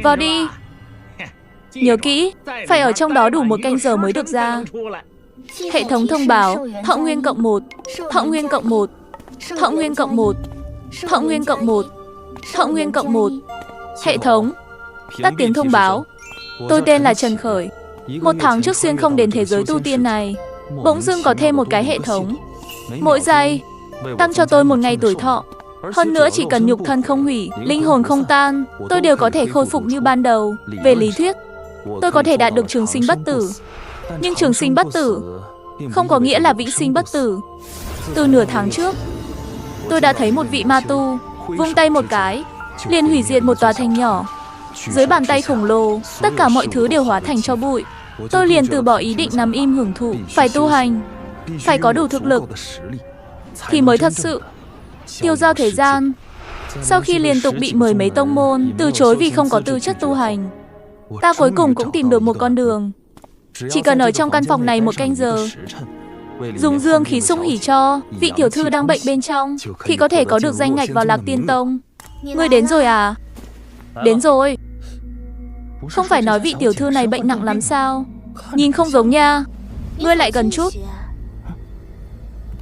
Vào đi. Nhớ kỹ, phải ở trong đó đủ 1 canh giờ mới được ra. Hệ thống thông báo, thọ nguyên cộng 1, thọ nguyên cộng 1, thọ nguyên cộng 1, thọ nguyên cộng 1, thọ nguyên cộng 1. Hệ thống, tắt tiếng thông báo. Tôi tên là Trần Khởi. 1 tháng trước xuyên không đến thế giới tu tiên này, bỗng dưng có thêm một cái hệ thống. Mỗi giây, tăng cho tôi 1 ngày tuổi thọ. Hơn nữa chỉ cần nhục thân không hủy, linh hồn không tan, tôi đều có thể khôi phục như ban đầu. Về lý thuyết, tôi có thể đạt được trường sinh bất tử. Nhưng trường sinh bất tử không có nghĩa là vĩnh sinh bất tử. Từ nửa tháng trước, tôi đã thấy một vị ma tu vung tay một cái, liền hủy diệt một tòa thành nhỏ. Dưới bàn tay khổng lồ, tất cả mọi thứ đều hóa thành tro bụi. Tôi liền từ bỏ ý định nằm im hưởng thụ. Phải tu hành, phải có đủ thực lực thì mới thật sự tiêu dao thế gian. Sau khi liên tục bị 10 mấy tông môn từ chối vì không có tư chất tu hành, ta cuối cùng cũng tìm được một con đường. Chỉ cần ở trong căn phòng này 1 canh giờ, dùng dương khí xung hỉ cho vị tiểu thư đang bệnh bên trong, thì có thể có được danh ngạch vào Lạc Tiên Tông. Ngươi đến rồi à? Đến rồi. Không phải nói vị tiểu thư này bệnh nặng lắm sao? Nhìn không giống nha. Ngươi lại gần chút.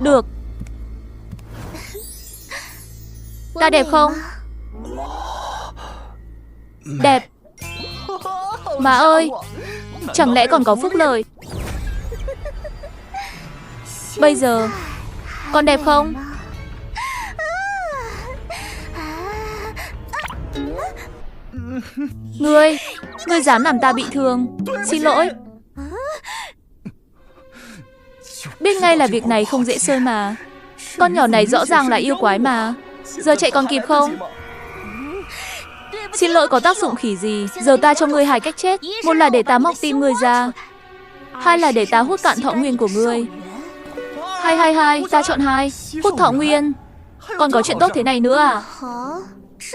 Được. Ta đẹp không? Đẹp. Má ơi, chẳng lẽ còn có phúc lợi? Bây giờ, con đẹp không? Ngươi dám làm ta bị thương. Xin lỗi. Biết ngay là việc này không dễ xơi mà. Con nhỏ này rõ ràng là yêu quái mà. Giờ chạy còn kịp không? Xin lỗi có tác dụng khỉ gì. Giờ ta cho ngươi 2 cách chết. Một là để ta móc tim ngươi ra, 2 là để ta hút cạn thọ nguyên của ngươi. Hai, ta chọn 2. Hút thọ nguyên. Còn có chuyện tốt thế này nữa à?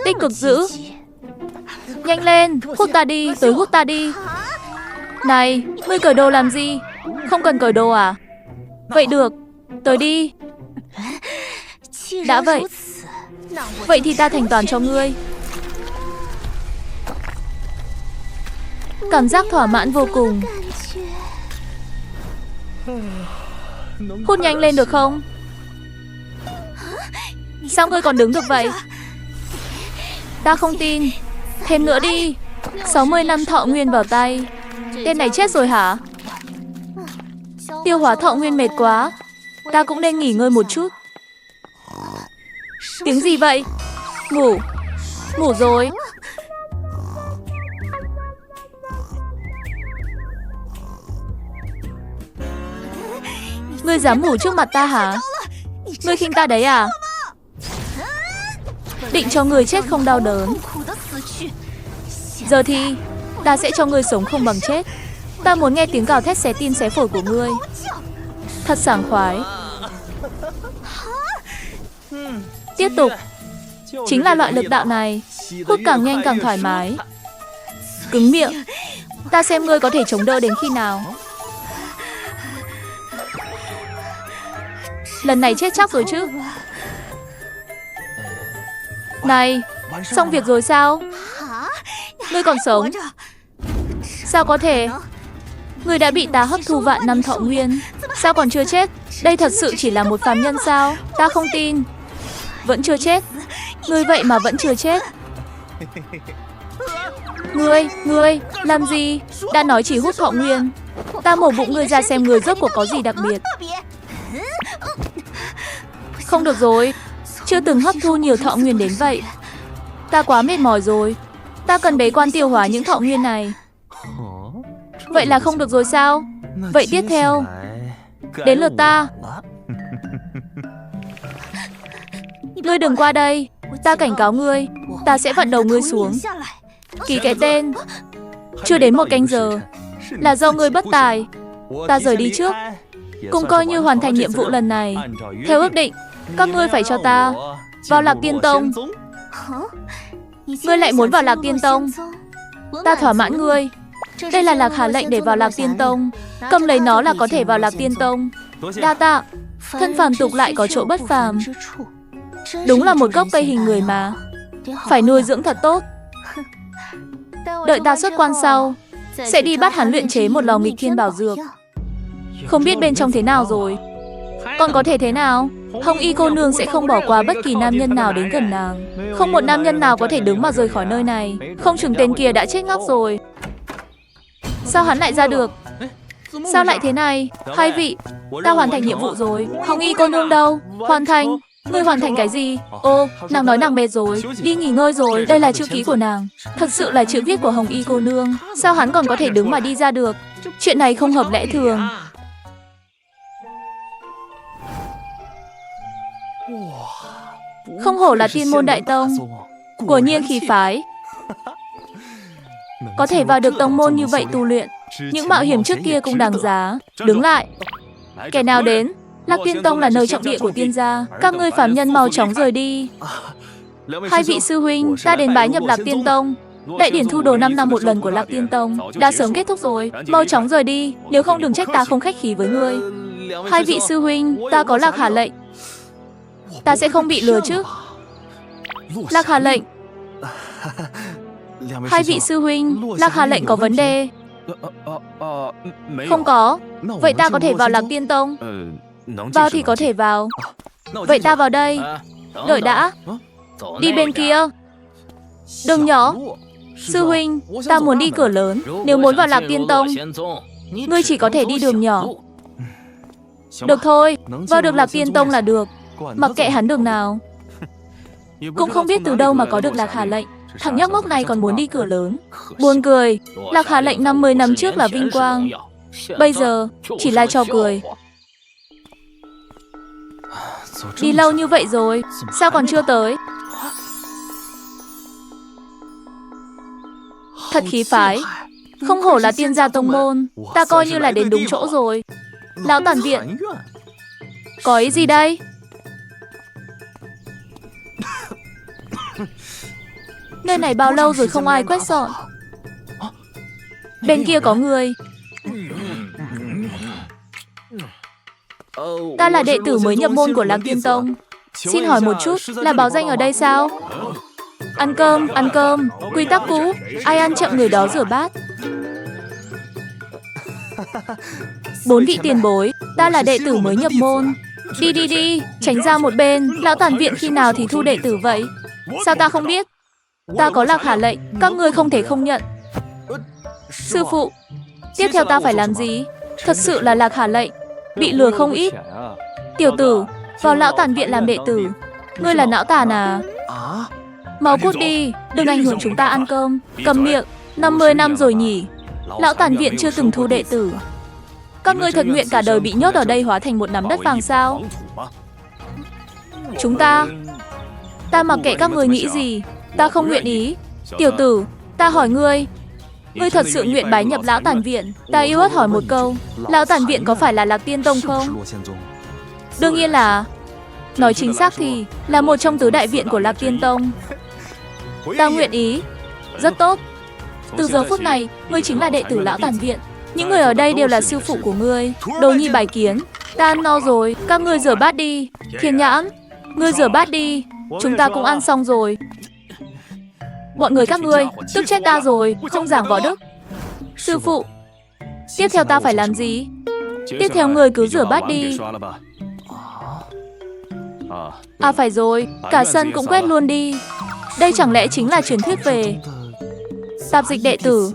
Tích cực dữ. Nhanh lên, hút ta đi, tới hút ta đi. Này, ngươi cởi đồ làm gì? Không cần cởi đồ à? Vậy được, tới đi. Đã vậy, vậy thì ta thành toàn cho ngươi. Cảm giác thỏa mãn vô cùng. Hút nhanh lên được không? Sao ngươi còn đứng được vậy? Ta không tin. Thêm nữa đi. 60 năm thọ nguyên vào tay. Tên này chết rồi hả? Tiêu hóa thọ nguyên mệt quá. Ta cũng nên nghỉ ngơi một chút. Tiếng gì vậy? Ngủ. Ngủ rồi. Ngươi dám ngủ trước mặt ta hả? Ngươi khinh ta đấy à? Định cho ngươi chết không đau đớn. Giờ thì ta sẽ cho ngươi sống không bằng chết. Ta muốn nghe tiếng gào thét xé tim xé phổi của ngươi. Thật sảng khoái. Tiếp tục. Chính là loại lực đạo này. Hút càng nhanh càng thoải mái. Cứng miệng. Ta xem ngươi có thể chống đỡ đến khi nào. Lần này chết chắc rồi chứ. Này, xong việc rồi sao? Ngươi còn sống? Sao có thể? Ngươi đã bị ta hấp thu vạn năm thọ nguyên. Sao còn chưa chết? Đây thật sự chỉ là một phàm nhân sao? Ta không tin. Vẫn chưa chết. Ngươi vậy mà vẫn chưa chết. Ngươi, làm gì? Đã nói chỉ hút thọ nguyên. Ta mổ bụng ngươi ra xem ngươi rốt cuộc có gì đặc biệt. Không được rồi. Chưa từng hấp thu nhiều thọ nguyên đến vậy. Ta quá mệt mỏi rồi. Ta cần bế quan tiêu hóa những thọ nguyên này. Vậy là không được rồi sao? Vậy tiếp theo, đến lượt ta. Ngươi đừng qua đây. Ta cảnh cáo ngươi. Ta sẽ vặn đầu ngươi xuống. Ký cái tên. Chưa đến 1 canh giờ. Là do ngươi bất tài. Ta rời đi trước. Cũng coi như hoàn thành nhiệm vụ lần này. Theo ước định, các ngươi phải cho ta vào Lạc Tiên Tông. Ngươi lại muốn vào Lạc Tiên Tông? Ta thỏa mãn ngươi. Đây là Lạc Hà lệnh để vào Lạc Tiên Tông. Cầm lấy nó là có thể vào Lạc Tiên Tông. Đa tạ. Thân phàm tục lại có chỗ bất phàm. Đúng là một gốc cây hình người mà. Phải nuôi dưỡng thật tốt. Đợi ta xuất quan sau, sẽ đi bắt hắn luyện chế một lò nghịch thiên bảo dược. Không biết bên trong thế nào rồi. Còn có thể thế nào? Hồng Y cô nương sẽ không bỏ qua bất kỳ nam nhân nào đến gần nàng. Không một nam nhân nào có thể đứng mà rời khỏi nơi này. Không chừng tên kia đã chết ngóc rồi. Sao hắn lại ra được? Sao lại thế này? Hai vị, ta hoàn thành nhiệm vụ rồi. Hồng Y cô nương đâu? Hoàn thành. Ngươi hoàn thành cái gì? Ô, nàng nói nàng mệt rồi, đi nghỉ ngơi rồi. Đây là chữ ký của nàng. Thật sự là chữ viết của Hồng Y cô nương. Sao hắn còn có thể đứng mà đi ra được? Chuyện này không hợp lẽ thường. Không hổ là Tiên môn đại tông, quả nhiên khí phái. Có thể vào được tông môn như vậy tu luyện, những mạo hiểm trước kia cũng đáng giá. Đứng lại. Kẻ nào đến? Lạc Tiên Tông là nơi trọng địa của tiên gia. Các ngươi phàm nhân mau chóng rời đi. Hai vị sư huynh, ta đến bái nhập Lạc Tiên Tông. Đại điển thu đồ 5 năm một lần của Lạc Tiên Tông đã sớm kết thúc rồi. Mau chóng rời đi, nếu không đừng trách ta không khách khí với ngươi. Hai vị sư huynh, ta có Lạc Hà lệnh. Ta sẽ không bị lừa chứ? Lạc Hà lệnh. Hai vị sư huynh, Lạc Hà lệnh có vấn đề. Không có. Vậy ta có thể vào Lạc Tiên Tông? Vào thì có thể vào. Vậy ta vào đây. Đợi đã. Đi bên kia. Đường nhỏ. Sư huynh, ta muốn đi cửa lớn. Nếu muốn vào Lạc Tiên Tông, ngươi chỉ có thể đi đường nhỏ. Được thôi, vào được Lạc Tiên Tông là được. Mặc kệ hắn đường nào. Cũng không biết từ đâu mà có được Lạc Hà lệnh. Thằng nhóc ngốc này còn muốn đi cửa lớn. Buồn cười. Lạc Hà lệnh 50 năm trước là vinh quang, bây giờ chỉ là trò cười. Đi lâu như vậy rồi, sao còn chưa tới? Thật khí phái. Không hổ là tiên gia tông môn. Ta coi như là đến đúng chỗ rồi. Lão tản viện. Có ý gì đây? Nơi này bao lâu rồi không ai quét dọn. Bên kia có người. Ta là đệ tử mới nhập môn của Lạc Tiên Tông. Xin hỏi một chút, là báo danh ở đây sao? Ăn cơm, quy tắc cũ. Ai ăn chậm người đó rửa bát. 4 vị tiền bối, ta là đệ tử mới nhập môn. Đi, tránh ra một bên. Lão tản viện khi nào thì thu đệ tử vậy? Sao ta không biết? Ta có Lạc Hà lệnh, các ngươi không thể không nhận. Sư phụ, tiếp theo ta phải làm gì? Thật sự là Lạc Hà lệnh, bị lừa không ít. Tiểu tử, vào lão tản viện làm đệ tử. Ngươi là não tàn à? Mau cút đi, đừng ảnh hưởng chúng ta ăn cơm. Cầm miệng, 50 năm rồi nhỉ? Lão tản viện chưa từng thu đệ tử. Các ngươi thật nguyện cả đời bị nhốt ở đây hóa thành một nắm đất vàng sao? Chúng ta mặc kệ các ngươi nghĩ gì. Ta không nguyện ý. Tiểu tử, ta hỏi ngươi, ngươi thật sự nguyện bái nhập lão tản viện? Ta yếu ớt hỏi một câu, lão tản viện có phải là Lạc Tiên Tông không? Đương nhiên là. Nói chính xác thì là một trong tứ đại viện của Lạc Tiên Tông. Ta nguyện ý. Rất tốt. Từ giờ phút này, ngươi chính là đệ tử lão tản viện. Những người ở đây đều là sư phụ của ngươi. Đồ nhi bài kiến. Ta ăn no rồi, các ngươi rửa bát đi. Thiên Nhãn, ngươi rửa bát đi. Chúng ta cũng ăn xong rồi. Mọi người các ngươi, tức chết ta rồi, không giảng võ đức. Sư phụ, tiếp theo ta phải làm gì? Tiếp theo người cứ rửa bát đi. À phải rồi, cả sân cũng quét luôn đi. Đây chẳng lẽ chính là truyền thuyết về tạp dịch đệ tử?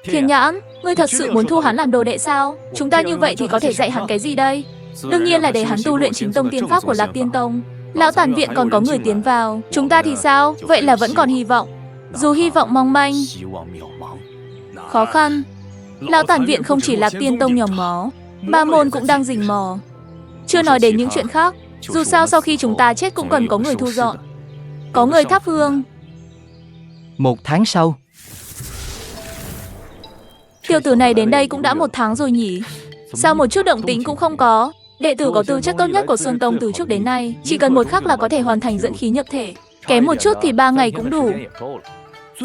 Thiên Nhãn, ngươi thật sự muốn thu hắn làm đồ đệ sao? Chúng ta như vậy thì có thể dạy hắn cái gì đây? Đương nhiên là để hắn tu luyện chính tông tiên pháp của Lạc Tiên Tông. Lão tản viện còn có người tiến vào. Chúng ta thì sao? Vậy là vẫn còn hy vọng. Dù hy vọng mong manh. Khó khăn. Lão tản viện không chỉ Lạc Tiên Tông nhòm ngó, ba môn cũng đang rình mò. Chưa nói đến những chuyện khác. Dù sao sau khi chúng ta chết cũng cần có người thu dọn, có người thắp hương. 1 tháng sau. Tiểu tử này đến đây cũng đã 1 tháng rồi nhỉ? Sao một chút động tĩnh cũng không có? Đệ tử có tư chất tốt nhất của Sơn Tông từ trước đến nay, chỉ cần 1 khắc là có thể hoàn thành dẫn khí nhập thể. Kém một chút thì 3 ngày cũng đủ.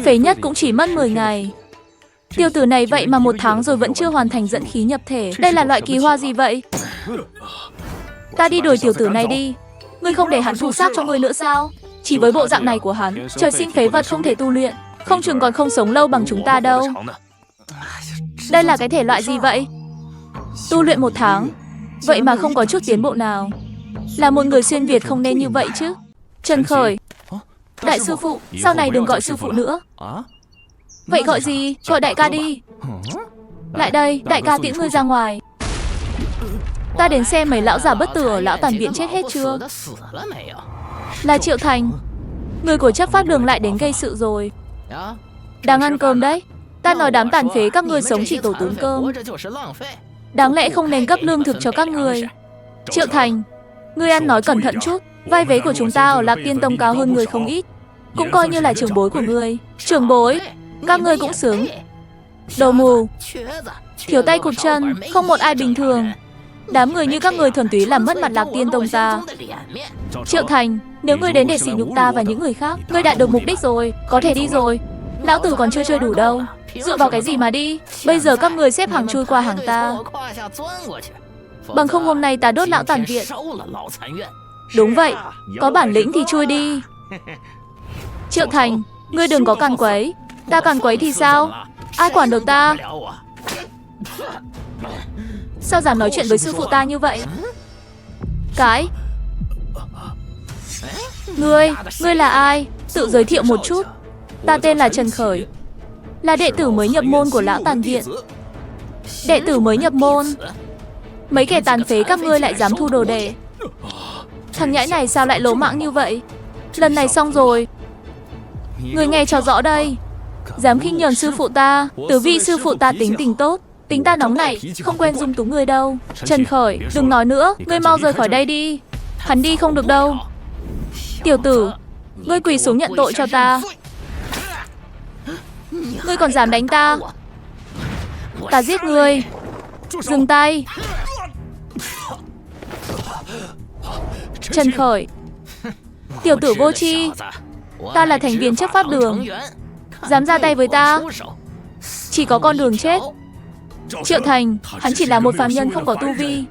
Phế nhất cũng chỉ mất 10 ngày. Tiểu tử này vậy mà 1 tháng rồi vẫn chưa hoàn thành dẫn khí nhập thể. Đây là loại kỳ hoa gì vậy? Ta đi đuổi tiểu tử này đi. Ngươi không để hắn thu xác cho ngươi nữa sao? Chỉ với bộ dạng này của hắn, trời sinh phế vật không thể tu luyện. Không chừng còn không sống lâu bằng chúng ta đâu. Đây là cái thể loại gì vậy? Tu luyện 1 tháng, vậy mà không có chút tiến bộ nào. Là một người xuyên Việt không nên như vậy chứ. Trần Khởi. Đại sư phụ, sau này đừng gọi sư phụ nữa. Vậy gọi gì? Gọi đại ca đi. Lại đây, đại ca tiễn ngươi ra ngoài. Ta đến xem mấy lão già bất tử ở lão tàn viện chết hết chưa. Là Triệu Thành. Người của chấp pháp đường lại đến gây sự rồi. Đang ăn cơm đấy. Ta nói đám tàn phế các ngươi sống chỉ tổ tốn cơm. Đáng lẽ không nên cấp lương thực cho các người. Triệu Thành, ngươi ăn nói cẩn thận chút. Vai vế của chúng ta ở Lạc Tiên Tông cao hơn người không ít. Cũng coi như là trưởng bối của ngươi. Trưởng bối, các ngươi cũng xứng. Đầu mù, thiếu tay cụt chân, không một ai bình thường. Đám người như các người thuần túy làm mất mặt Lạc Tiên Tông ta. Triệu Thành, nếu ngươi đến để sỉ nhục ta và những người khác, ngươi đạt được mục đích rồi, có thể đi rồi. Lão tử còn chưa chơi đủ đâu. Dựa vào cái gì mà đi? Bây giờ các người xếp hàng chui qua hàng ta. Bằng không hôm nay ta đốt lão tàn viện. Đúng vậy, có bản lĩnh thì chui đi. Triệu Thành, ngươi đừng có càn quấy. Ta càn quấy thì sao? Ai quản được ta? Sao dám nói chuyện với sư phụ ta như vậy? Cái Ngươi là ai? Tự giới thiệu một chút. Ta tên là Trần Khởi, là đệ tử mới nhập môn của lão tàn viện. Đệ tử mới nhập môn? Mấy kẻ tàn phế các ngươi lại dám thu đồ đệ. Thằng nhãi này sao lại lỗ mãng như vậy? Lần này xong rồi. Ngươi nghe cho rõ đây. Dám khinh nhờn sư phụ ta. Tử vi sư phụ ta tính tình tốt. Tính ta nóng nảy, không quen dung túng người đâu. Trần Khởi, đừng nói nữa. Ngươi mau rời khỏi đây đi. Hắn đi không được đâu. Tiểu tử, ngươi quỳ xuống nhận tội cho ta. Ngươi còn dám đánh ta? Ta giết ngươi. Dừng tay. Trần Khởi, tiểu tử vô tri. Ta là thành viên chấp pháp đường. Dám ra tay với ta, chỉ có con đường chết. Triệu Thành, hắn chỉ là một phàm nhân không có tu vi.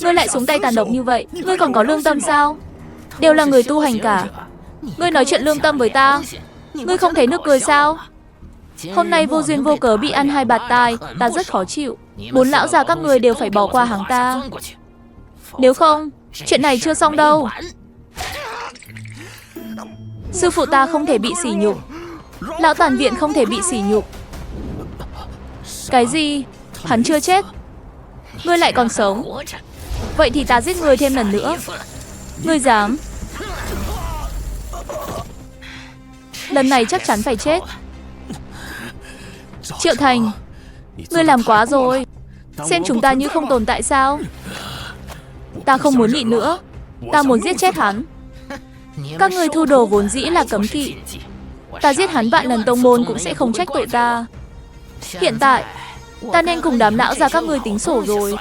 Ngươi lại xuống tay tàn độc như vậy. Ngươi còn có lương tâm sao? Đều là người tu hành cả. Ngươi nói chuyện lương tâm với ta. Ngươi không thấy nức cười sao? Hôm nay vô duyên vô cớ bị ăn 2 bạt tai. Ta rất khó chịu. 4 lão già các người đều phải bỏ qua hàng ta. Nếu không, chuyện này chưa xong đâu. Sư phụ ta không thể bị sỉ nhục. Lão tàn viện không thể bị sỉ nhục. Cái gì? Hắn chưa chết. Ngươi lại còn sống. Vậy thì ta giết ngươi thêm lần nữa. Ngươi dám? Lần này chắc chắn phải chết. Triệu Thành, ngươi làm quá rồi. Xem chúng ta như không tồn tại sao? Ta không muốn nhịn nữa. Ta muốn giết chết hắn. Các ngươi thu đồ vốn dĩ là cấm kỵ. Ta giết hắn vạn lần tông môn cũng sẽ không trách tội ta. Hiện tại, ta nên cùng đám lão già các ngươi tính sổ rồi.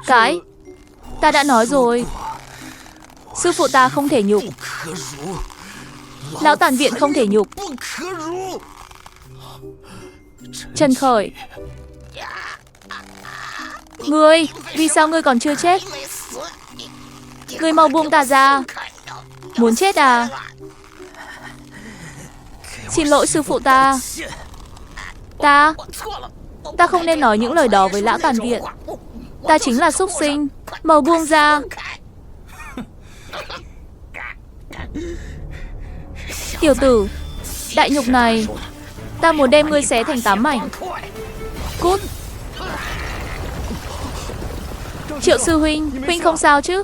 Cái, ta đã nói rồi. Sư phụ ta không thể nhục. Lão tàn viện không thể nhục. Trần Khởi, ngươi, vì sao ngươi còn chưa chết? Ngươi mau buông ta ra. Muốn chết à? Xin lỗi sư phụ ta. Ta không nên nói những lời đó với lão tàn viện. Ta chính là súc sinh. Mau buông ra. Tiểu tử, đại nhục này, ta muốn đem ngươi xé thành 8 mảnh. Cút. Triệu sư huynh, huynh không sao chứ?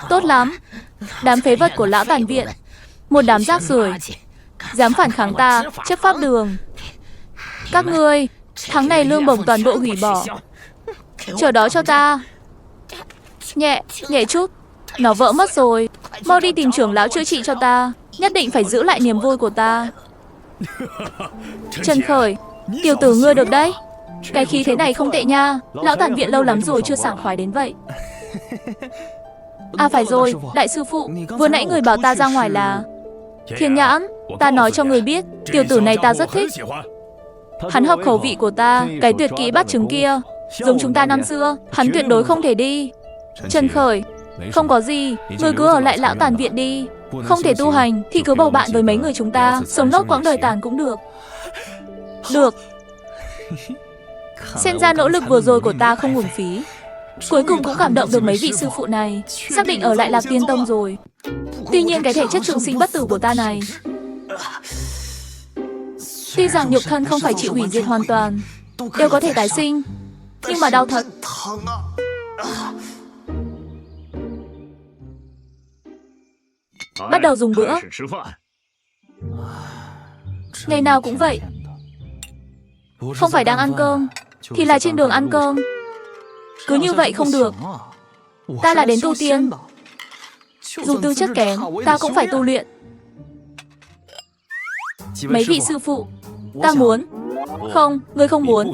Tốt lắm. Đám phế vật của lão tàn viện, một đám rác rưởi, dám phản kháng ta, chấp pháp đường. Các ngươi, tháng này lương bổng toàn bộ hủy bỏ. Chờ đó cho ta. Nhẹ chút. Nó vỡ mất rồi. Mau đi tìm trưởng lão chữa trị cho ta. Nhất định phải giữ lại niềm vui của ta. Trần Khởi, tiểu tử ngươi được đấy. Cái khí thế này không tệ nha. Lão tàn viện lâu lắm rồi chưa sảng khoái đến vậy. À phải rồi, đại sư phụ, vừa nãy người bảo ta ra ngoài là Thiên Nhãn. Ta nói cho người biết, tiểu tử này ta rất thích. Hắn hợp khẩu vị của ta. Cái tuyệt kỹ bắt trứng kia, Giống chúng ta năm xưa, hắn tuyệt đối không thể đi. Trần Khởi, không có gì, ngươi cứ ở lại lão tàn viện đi. Không thể tu hành thì cứ bầu bạn với mấy người chúng ta, sống nốt quãng đời tàn cũng được. Được. Xem ra nỗ lực vừa rồi của ta không uổng phí. Cuối cùng cũng cảm động được mấy vị sư phụ này, xác định ở lại Lạc Tiên Tông rồi. Tuy nhiên cái thể chất trường sinh bất tử của ta này, tuy rằng nhục thân không phải chịu hủy diệt hoàn toàn, đều có thể tái sinh, nhưng mà đau thật. Bắt đầu dùng bữa. Ngày nào cũng vậy. Không phải đang ăn cơm, thì là trên đường ăn cơm. Cứ như vậy không được. Ta là đến tu tiên. Dù tư chất kém, ta cũng phải tu luyện. Mấy vị sư phụ, ta muốn. Không, ngươi không muốn.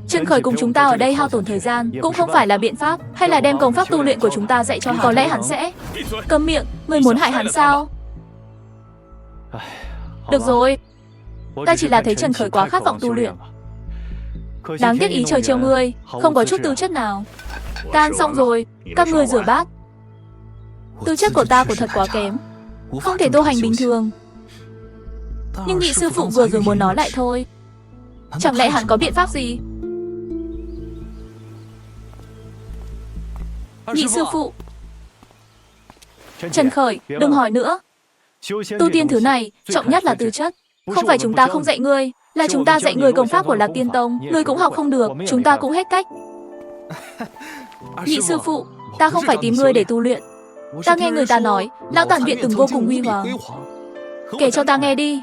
Trần Khởi cùng chúng ta ở đây hao tổn thời gian cũng không phải là biện pháp. Hay là đem công pháp tu luyện của chúng ta dạy cho hắn. Có lẽ hắn sẽ... Câm miệng, ngươi muốn hại hắn sao? Được rồi, ta chỉ là thấy Trần Khởi quá khát vọng tu luyện. Đáng tiếc ý trời trêu ngươi, không có chút tư chất nào. Ta ăn xong rồi, các ngươi rửa bát. Tư chất của ta thật quá kém, không thể tu hành bình thường. Nhưng nhị sư phụ vừa rồi muốn nói lại thôi. Chẳng lẽ hắn có biện pháp gì? Nhị sư phụ. Trần Khởi, đừng hỏi nữa. Tu tiên thứ này, trọng nhất là tư chất. Không phải chúng ta không dạy ngươi, là chúng ta dạy ngươi công pháp của Lạc Tiên Tông. Ngươi cũng học không được, chúng ta cũng hết cách. Nhị sư phụ, ta không phải tìm ngươi để tu luyện. Ta nghe người ta nói, lão tàn viện từng vô cùng huy hoàng. Kể cho ta nghe đi.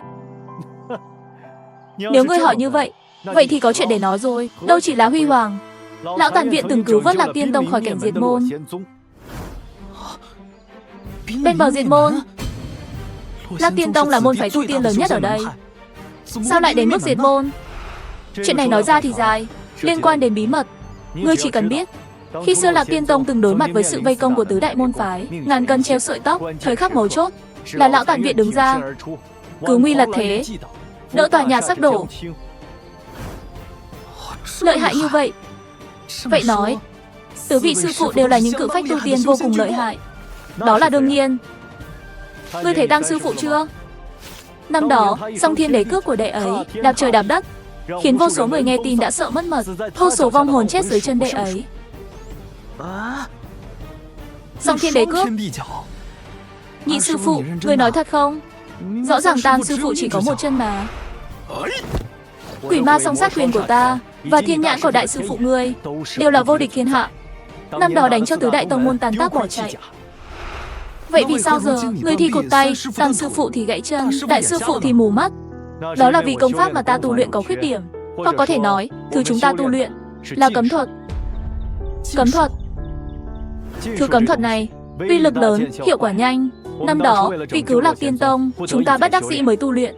Nếu ngươi hỏi như vậy, vậy thì có chuyện để nói rồi. Đâu chỉ là huy hoàng. Lão tàn viện từng cứu vớt Lạc Tiên Tông khỏi cảnh diệt môn. Bên bờ diệt môn, Lạc Tiên Tông là môn phái tu tiên lớn nhất ở đây. Sao lại đến mức diệt môn? Chuyện này nói ra thì dài, liên quan đến bí mật. Ngươi chỉ cần biết, khi xưa Lạc Tiên Tông từng đối mặt với sự vây công của tứ đại môn phái, ngàn cân treo sợi tóc, thời khắc mấu chốt là lão tàn viện đứng ra, cứu nguy lật thế, đỡ tòa nhà sắp đổ. Lợi hại như vậy. Vậy nói, tứ vị sư phụ đều là những cự phách tu tiên vô cùng lợi hại. Đó là đương nhiên. Ngươi thấy Tăng sư phụ chưa? Năm đó, Song Thiên Đế cướp của đệ ấy, đạp trời đạp đất, khiến vô số người nghe tin đã sợ mất mật, vô số vong hồn chết dưới chân đệ ấy. Song Thiên Đế cướp. Nhị sư phụ, ngươi nói thật không? Rõ ràng Tam sư phụ chỉ có một chân mà. Quỷ ma song sát quyền của ta và thiên nhãn của đại sư phụ ngươi đều là vô địch thiên hạ. Năm đó đánh cho tứ đại tông môn tàn tác bỏ chạy. Vậy vì sao giờ ngươi thì cụt tay, Tam sư phụ thì gãy chân, đại sư phụ thì mù mắt? Đó là vì công pháp mà ta tu luyện có khuyết điểm. Hoặc có thể nói, thứ chúng ta tu luyện là cấm thuật. Cấm thuật. Thứ cấm thuật này uy lực lớn, hiệu quả nhanh. Năm đó, vì cứu Lạc Tiên Tông, chúng ta bất đắc dĩ mới tu luyện.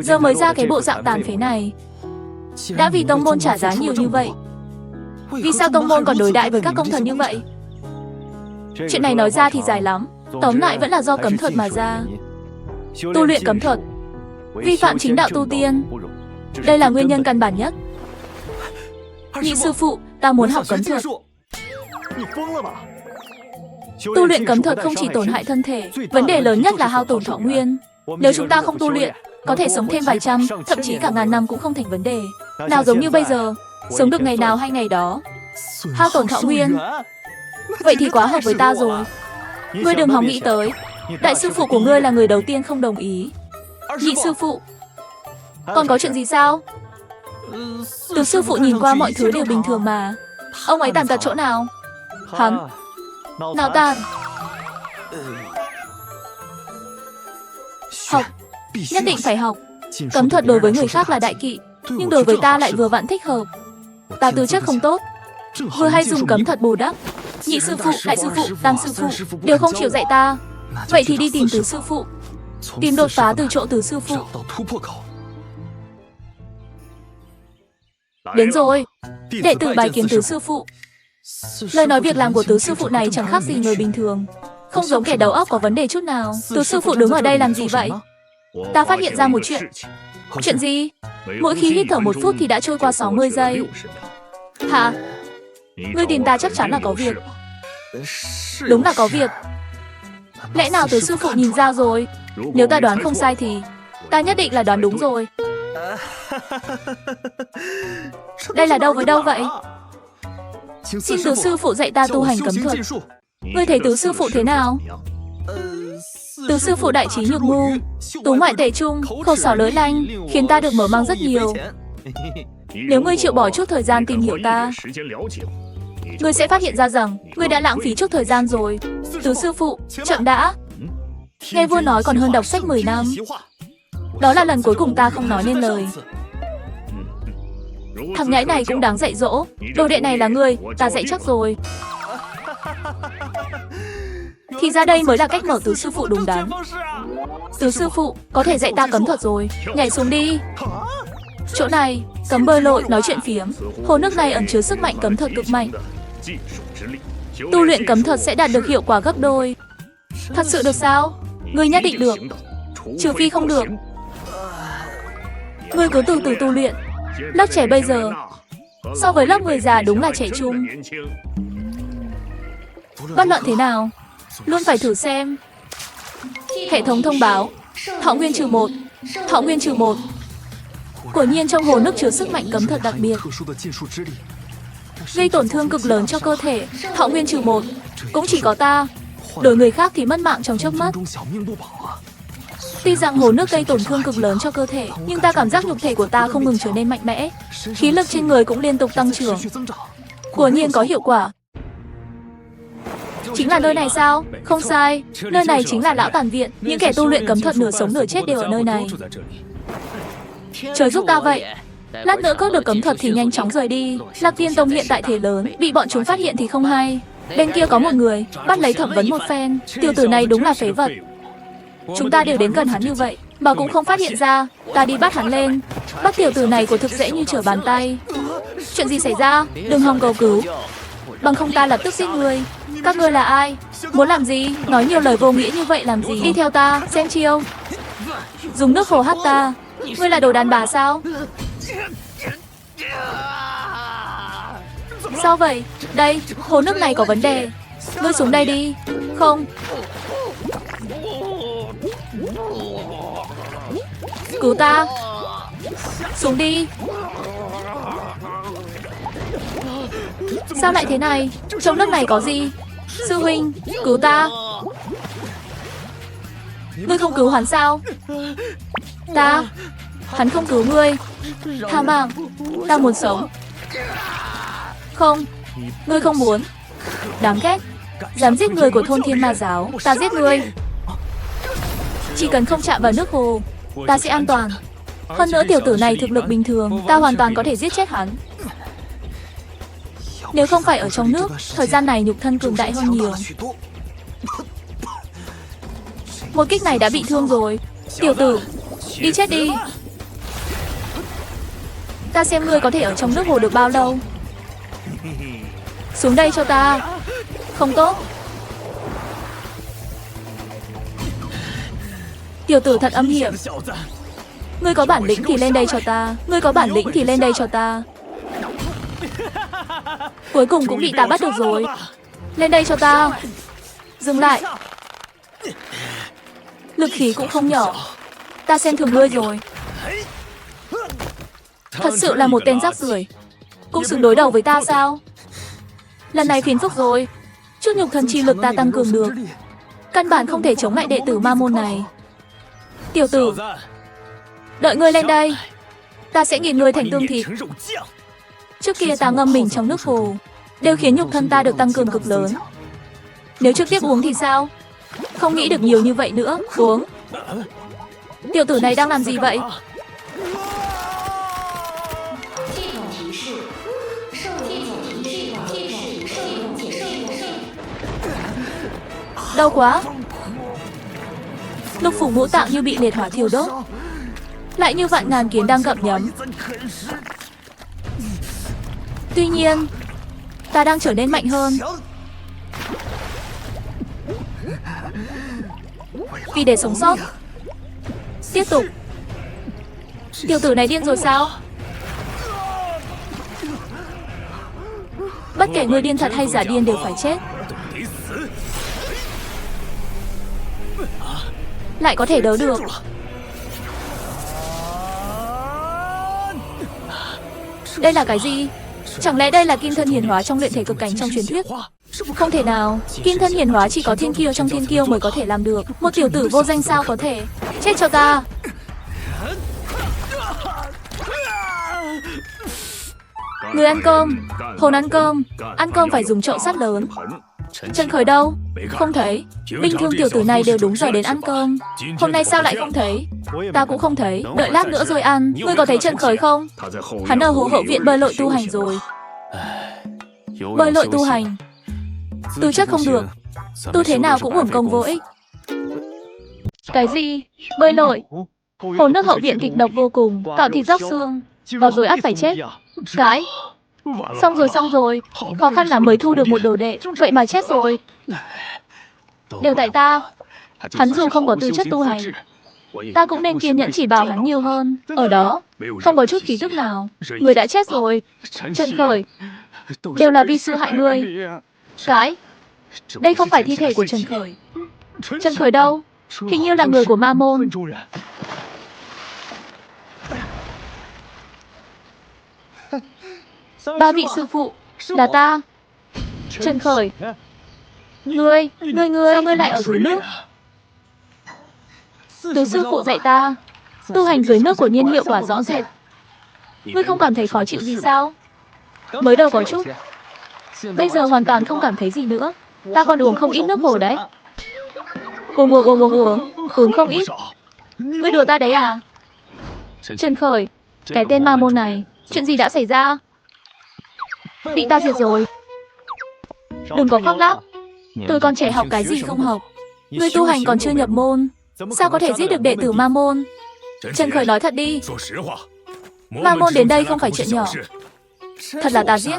Giờ mới ra cái bộ dạng tàn phế này. Đã vì tông môn trả giá nhiều như vậy, vì sao tông môn còn đối đãi với các công thần như vậy? Chuyện này nói ra thì dài lắm. Tóm lại vẫn là do cấm thuật mà ra. Tu luyện cấm thuật, vi phạm chính đạo tu tiên. Đây là nguyên nhân căn bản nhất. Nhị sư phụ, ta muốn học cấm thuật. Tu luyện cấm thuật không chỉ tổn hại thân thể, vấn đề lớn nhất là hao tổn thọ nguyên. Nếu chúng ta không tu luyện, có thể sống thêm vài trăm, thậm chí cả ngàn năm cũng không thành vấn đề. Nào giống như bây giờ, sống được ngày nào hay ngày đó. Hao tổn thọ nguyên. Vậy thì quá hợp với ta rồi. Ngươi đừng hòng nghĩ tới, đại sư phụ của ngươi là người đầu tiên không đồng ý. Nhị sư phụ, còn có chuyện gì sao? Từ sư phụ nhìn qua mọi thứ đều bình thường mà. Ông ấy tàn tật chỗ nào? Hắn nào tàn? Học, nhất định phải học. Cấm thuật đối với người khác là đại kỵ, nhưng đối với ta lại vừa vặn thích hợp. Ta tư chất không tốt, vừa hay dùng cấm thuật bù đắp. Nhị sư phụ, đại sư phụ, tam sư phụ đều không chịu dạy ta. Vậy thì đi tìm tứ sư phụ, tìm đột phá từ chỗ tứ sư phụ. Đến rồi, đệ tử bái kiến tứ sư phụ. Lời nói việc làm của tứ sư phụ này chẳng khác gì người bình thường, không giống kẻ đầu óc có vấn đề chút nào. Tứ sư phụ đứng ở đây làm gì vậy? Ta phát hiện ra một chuyện. Chuyện gì? Mỗi khi hít thở 1 phút thì đã trôi qua 60 giây. Hả? Ngươi tìm ta chắc chắn là có việc. Đúng là có việc. Lẽ nào từ sư phụ nhìn ra rồi? Nếu ta đoán không sai thì ta nhất định là đoán đúng rồi. Đây là đâu với đâu vậy? Xin từ sư phụ dạy ta tu hành cấm thuật. Ngươi thấy từ sư phụ thế nào? Từ sư phụ đại trí nhược ngu, tú ngoại tệ trung, khẩu xảo lưỡi lanh, khiến ta được mở mang rất nhiều. Nếu ngươi chịu bỏ chút thời gian tìm hiểu ta, ngươi sẽ phát hiện ra rằng ngươi đã lãng phí chút thời gian rồi. Từ sư phụ, chậm đã. Nghe vua nói còn hơn đọc sách 10 năm. Đó là lần cuối cùng ta không nói nên lời. Thằng nhãi này cũng đáng dạy dỗ. Đồ đệ này là ngươi, ta dạy chắc rồi. Thì ra đây mới là cách mở từ sư phụ đúng đắn. Từ sư phụ, có thể dạy ta cấm thuật rồi. Nhảy xuống đi. Chỗ này, cấm bơi lội, nói chuyện phiếm. Hồ nước này ẩn chứa sức mạnh cấm thuật cực mạnh. Tu luyện cấm thuật sẽ đạt được hiệu quả gấp đôi. Thật sự được sao? Ngươi nhất định được. Trừ phi không được. Ngươi cứ từ từ tu luyện. Lớp trẻ bây giờ so với lớp người già đúng là trẻ trung. Bất luận thế nào, luôn phải thử xem. Hệ thống thông báo thọ nguyên -1, thọ nguyên -1. Quả nhiên trong hồ nước chứa sức mạnh cấm thuật đặc biệt, gây tổn thương cực lớn cho cơ thể. Thọ nguyên -1. Cũng chỉ có ta. Đổi người khác thì mất mạng trong chớp mắt. Tuy rằng hồ nước gây tổn thương cực lớn cho cơ thể, nhưng ta cảm giác nhục thể của ta không ngừng trở nên mạnh mẽ. Khí lực trên người cũng liên tục tăng trưởng. Quả nhiên có hiệu quả. Chính là nơi này sao? Không sai, nơi này chính là lão tản viện. Những kẻ tu luyện cấm thuật nửa sống nửa chết đều ở nơi này. Trời giúp ta vậy. Lát nữa cướp được cấm thuật thì nhanh chóng rời đi. Lạc Tiên Tông hiện tại thể lớn, bị bọn chúng phát hiện thì không hay. Bên kia có một người, bắt lấy thẩm vấn một phen. Tiểu tử này đúng là phế vật. Chúng ta đều đến gần hắn như vậy mà cũng không phát hiện ra. Ta đi bắt hắn lên. Bắt tiểu tử này của thực dễ như trở bàn tay. Chuyện gì xảy ra? Đừng hòng cầu cứu, bằng không ta lập tức giết ngươi. Các ngươi là ai? Muốn làm gì? Nói nhiều lời vô nghĩa như vậy làm gì? Đi theo ta, xem chiêu. Dùng nước hồ hắt ta. Ngươi là đồ đàn bà sao? Sao vậy? Đây, hồ nước này có vấn đề. Ngươi xuống đây đi. Không. Cứu ta. Xuống đi. Sao lại thế này? Trong nước này có gì? Sư huynh, cứu ta. Ngươi không cứu hắn sao? Hắn không cứu ngươi. Tha mạng. Ta muốn sống. Không, ngươi không muốn. Đáng ghét. Dám giết người của thôn Thiên Ma Giáo. Ta giết ngươi. Chỉ cần không chạm vào nước hồ, ta sẽ an toàn. Hơn nữa tiểu tử này thực lực bình thường, ta hoàn toàn có thể giết chết hắn. Nếu không phải ở trong nước, thời gian này nhục thân cường đại hơn nhiều. Một kích này đã bị thương rồi. Tiểu tử, đi chết đi. Ta xem ngươi có thể ở trong nước hồ được bao lâu. Xuống đây cho ta. Không tốt. Tiểu tử thật âm hiểm. Ngươi có bản lĩnh thì lên đây cho ta. Ngươi có bản lĩnh thì lên đây cho ta. Cuối cùng cũng bị ta bắt được rồi. Lên đây cho ta. Dừng lại. Lực khí cũng không nhỏ. Ta xem thường ngươi rồi. Thật sự là một tên rác rưởi. Cũng xứng đối đầu với ta sao? Lần này phiền phức rồi. Chút nhục thân chi lực ta tăng cường được, căn bản không thể chống lại đệ tử ma môn này. Tiểu tử, đợi ngươi lên đây, ta sẽ nghiền ngươi thành tương thịt. Trước kia ta ngâm mình trong nước hồ, đều khiến nhục thân ta được tăng cường cực lớn. Nếu trực tiếp uống thì sao? Không nghĩ được nhiều như vậy nữa. Uống. Tiểu tử này đang làm gì vậy? Đau quá. Lục phủ ngũ tạng như bị liệt hỏa thiêu đốt, lại như vạn ngàn kiến đang gặm nhấm. Tuy nhiên, ta đang trở nên mạnh hơn. Vì để sống sót, tiếp tục. Tiểu tử này điên rồi sao? Bất kể người điên thật hay giả điên đều phải chết. Lại có thể đỡ được. Đây là cái gì? Chẳng lẽ đây là kim thân hiển hóa trong luyện thể cực cảnh trong truyền thuyết? Không thể nào, kim thân hiển hóa chỉ có thiên kiêu trong thiên kiêu mới có thể làm được. Một tiểu tử vô danh sao có thể? Chết cho ta! Người ăn cơm, hồn ăn cơm phải dùng chậu sắt lớn. Trần Khởi đâu? Không thấy. Bình thường tiểu tử này đều đúng giờ đến ăn cơm. Hôm nay sao lại không thấy? Ta cũng không thấy. Đợi lát nữa rồi ăn. Ngươi có thấy Trần Khởi không? Hắn ở hồ hậu viện bơi lội tu hành rồi. Bơi lội tu hành. Tư chất không được. Tu thế nào cũng uổng công vô ích. Cái gì? Bơi lội? Hồ nước hậu viện kịch độc vô cùng. Cạo thịt róc xương. Vào rồi ắt phải chết. Cái? Xong rồi. Khó khăn là mới thu được một đồ đệ. Vậy mà chết rồi. Đều tại ta. Hắn dù không có tư chất tu hành, ta cũng nên kiên nhẫn chỉ bảo hắn nhiều hơn. Ở đó, không có chút khí tức nào. Người đã chết rồi. Trần Khởi. Đều là vi sư hại ngươi. Cái? Đây không phải thi thể của Trần Khởi. Trần Khởi đâu? Hình như là người của Ma Môn. Ba vị sư phụ. Là ta. Trần Khởi. Ngươi sao ngươi lại ở dưới nước? Từ sư phụ dạy ta, tu hành dưới nước của nhiên hiệu quả rõ rệt. Ngươi không cảm thấy khó chịu gì sao? Mới đầu có chút. Bây giờ hoàn toàn không cảm thấy gì nữa. Ta còn uống không ít nước hồ đấy. Uống không ít. Ngươi đùa ta đấy à? Trần Khởi, cái tên Ma Môn này, chuyện gì đã xảy ra? Bị ta diệt rồi. Đừng có khoác lác. Tôi còn trẻ học cái gì không học. Ngươi tu hành còn chưa nhập môn, sao có thể giết được đệ tử Ma Môn? Trần Khởi nói thật đi. Ma Môn đến đây không phải chuyện nhỏ. Thật là ta giết.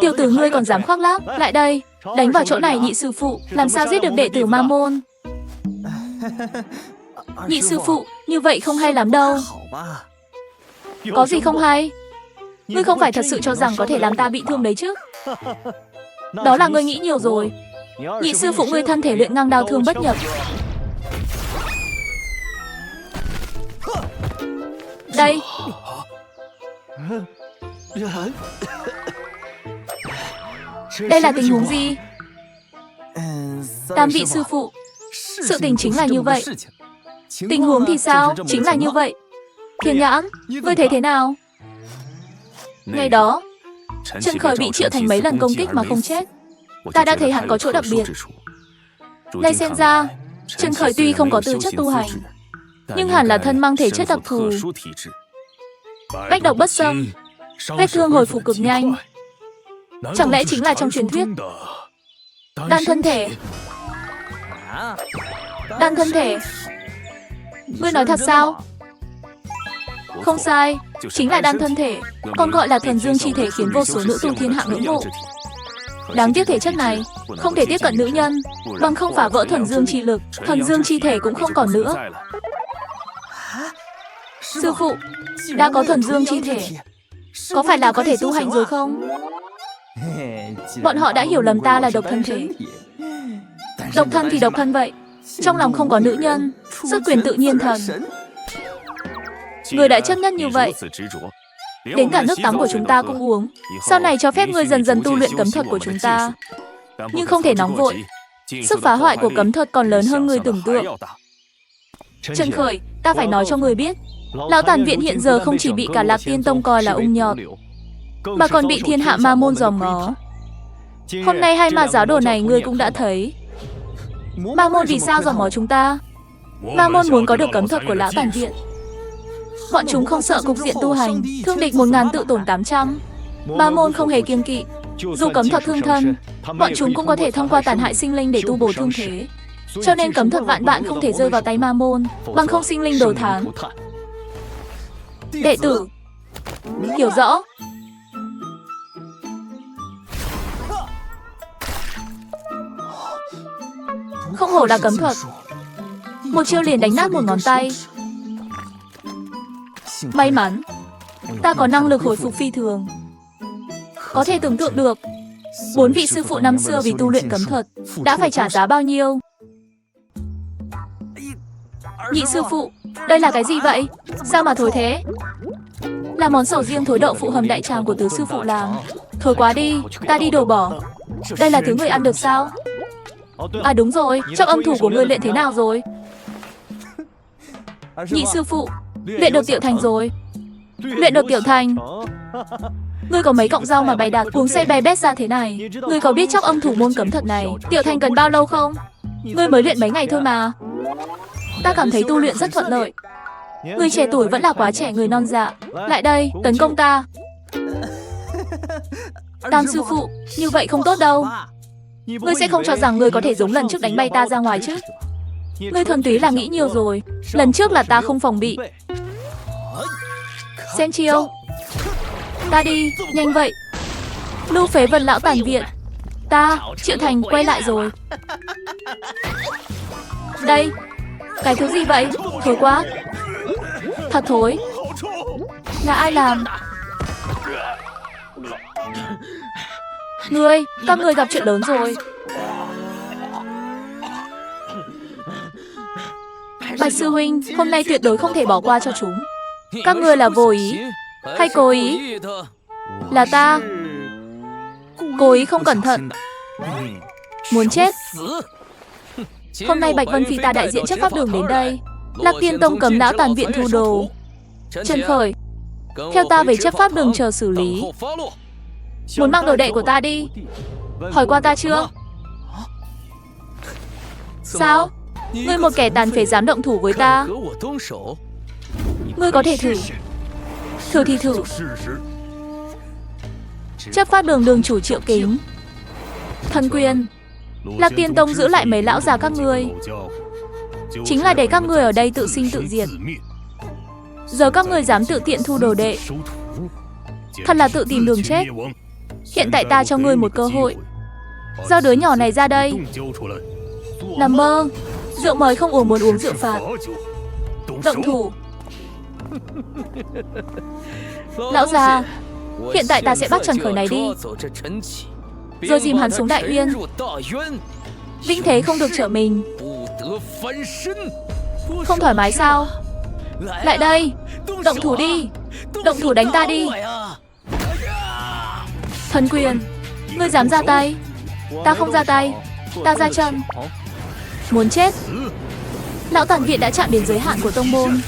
Tiểu tử ngươi còn dám khoác lác. Lại đây, đánh vào chỗ này nhị sư phụ. Làm sao giết được đệ tử Ma Môn? Nhị sư phụ, như vậy không hay lắm đâu. Có gì không hay? Ngươi không phải thật sự cho rằng có thể làm ta bị thương đấy chứ? Đó là ngươi nghĩ nhiều rồi. Nhị sư phụ ngươi thân thể luyện ngang đao thương bất nhập. Đây. Đây là tình huống gì? Tam vị sư phụ. Sự tình chính là như vậy. Tình huống thì sao? Chính là như vậy. Thiên Nhãn, ngươi thấy thế nào? Ngày đó, Trần Khởi bị Triệu Thành mấy lần công kích mà không chết. Ta đã thấy hắn có chỗ đặc biệt. Đây xem ra, Trần Khởi tuy không có tư chất tu hành, nhưng hẳn là thân mang thể chất đặc thù. Bách độc bất xâm, vết thương hồi phục cực nhanh. Chẳng lẽ chính là trong truyền thuyết đan thân thể? Đan thân thể? Ngươi nói thật sao? Không sai, chính là đan thân thể, còn gọi là thần dương chi thể, khiến vô số nữ tu thiên hạ ngưỡng mộ. Đáng tiếc thể chất này không thể tiếp cận nữ nhân, bằng không phá vỡ thần dương chi lực, thần dương chi thể cũng không còn nữa. Sư phụ, đã có thần dương chi thể, có phải là có thể tu hành rồi không? Bọn họ đã hiểu lầm ta là độc thân thể. Độc thân thì độc thân vậy, trong lòng không có nữ nhân, xuất quyền tự nhiên thần. Người đã chấp nhất như vậy, đến cả nước tắm của chúng ta cũng uống. Sau này cho phép ngươi dần dần tu luyện cấm thuật của chúng ta, nhưng không thể nóng vội. Sức phá hoại của cấm thuật còn lớn hơn người tưởng tượng. Trần Khởi, ta phải nói cho người biết, Lão Tản Viện hiện giờ không chỉ bị cả Lạc Tiên Tông coi là ung nhọt, mà còn bị thiên hạ Ma Môn dòm ngó. Hôm nay hai ma giáo đồ này ngươi cũng đã thấy. Ma Môn vì sao dòm ngó chúng ta? Ma Môn muốn có được cấm thuật của Lão Tản Viện. Bọn chúng không sợ cục diện tu hành, thương địch 1000 tự tổn 800. Ma Môn không hề kiêng kỵ, dù cấm thuật thương thân, bọn chúng cũng có thể thông qua tàn hại sinh linh để tu bổ thương thế. Cho nên cấm thuật vạn bạn không thể rơi vào tay Ma Môn, bằng không sinh linh đồ thán. Đệ tử hiểu rõ. Không hổ là cấm thuật, một chiêu liền đánh nát một ngón tay. May mắn, ta có năng lực hồi phục phi thường. Có thể tưởng tượng được, 4 vị sư phụ năm xưa vì tu luyện cấm thuật đã phải trả giá bao nhiêu. Nhị sư phụ, đây là cái gì vậy? Sao mà thối thế? Là món sầu riêng thối đậu phụ hầm đại tràng của tứ sư phụ làm. Thối quá đi, ta đi đổ bỏ. Đây là thứ người ăn được sao? À đúng rồi, trong âm thủ của ngươi luyện thế nào rồi? Nhị sư phụ, luyện được tiểu thành rồi. Luyện được tiểu thành? Ngươi có mấy cọng rau mà bày đặt uống say bè bét ra thế này? Ngươi có biết trong âm thủ môn cấm thuật này tiểu thành cần bao lâu không? Ngươi mới luyện mấy ngày thôi mà. Ta cảm thấy tu luyện rất thuận lợi. Người trẻ tuổi vẫn là quá trẻ người non dạ. Lại đây, tấn công ta. Tam sư phụ, như vậy không tốt đâu. Ngươi sẽ không cho rằng ngươi có thể giống lần trước đánh bay ta ra ngoài chứ? Ngươi thuần túy là nghĩ nhiều rồi. Lần trước là ta không phòng bị. Xem chiêu. Ta đi, nhanh vậy. Lưu phế vật lão tàn viện. Ta, Triệu Thành quay lại rồi. Đây, cái thứ gì vậy? Thối quá. Thật thối. Là ai làm? Ngươi, các ngươi gặp chuyện lớn rồi. Bạch sư huynh, hôm nay tuyệt đối không thể bỏ qua cho chúng. Các ngươi là vô ý hay cố ý? Là ta. Cố ý không cẩn thận. Muốn chết. Hôm nay Bạch Vân Phi ta đại diện chấp pháp đường đến đây. Lạc Tiên Tông cấm lão tàn viện thu đồ. Trần Khởi, theo ta về chấp pháp đường chờ xử lý. Muốn mang đồ đệ của ta đi. Hỏi qua ta chưa? Sao? Ngươi một kẻ tàn phế dám động thủ với ta? Ngươi có thể thử. Thử thì thử. Chấp pháp đường đường chủ Triệu Kính. Thân Quyền, Lạc Tiên Tông giữ lại mấy lão già các ngươi chính là để các ngươi ở đây tự sinh tự diệt. Giờ các ngươi dám tự tiện thu đồ đệ, thật là tự tìm đường chết. Hiện tại ta cho ngươi một cơ hội. Giao đứa nhỏ này ra đây. Nằm mơ. Rượu mời không uống, muốn uống rượu phạt. Động thủ. Lão già, hiện tại ta sẽ bắt Trần Khởi này đi, rồi dìm hắn xuống Đại Uyên. Vĩnh thế không được trở mình. Không thoải mái sao? Lại đây. Động thủ đi. Động thủ đánh ta đi. Thần Quyền, ngươi dám ra tay? Ta không ra tay. Ta ra chân. Muốn chết. Lão tàn viện đã chạm đến giới hạn của tông môn,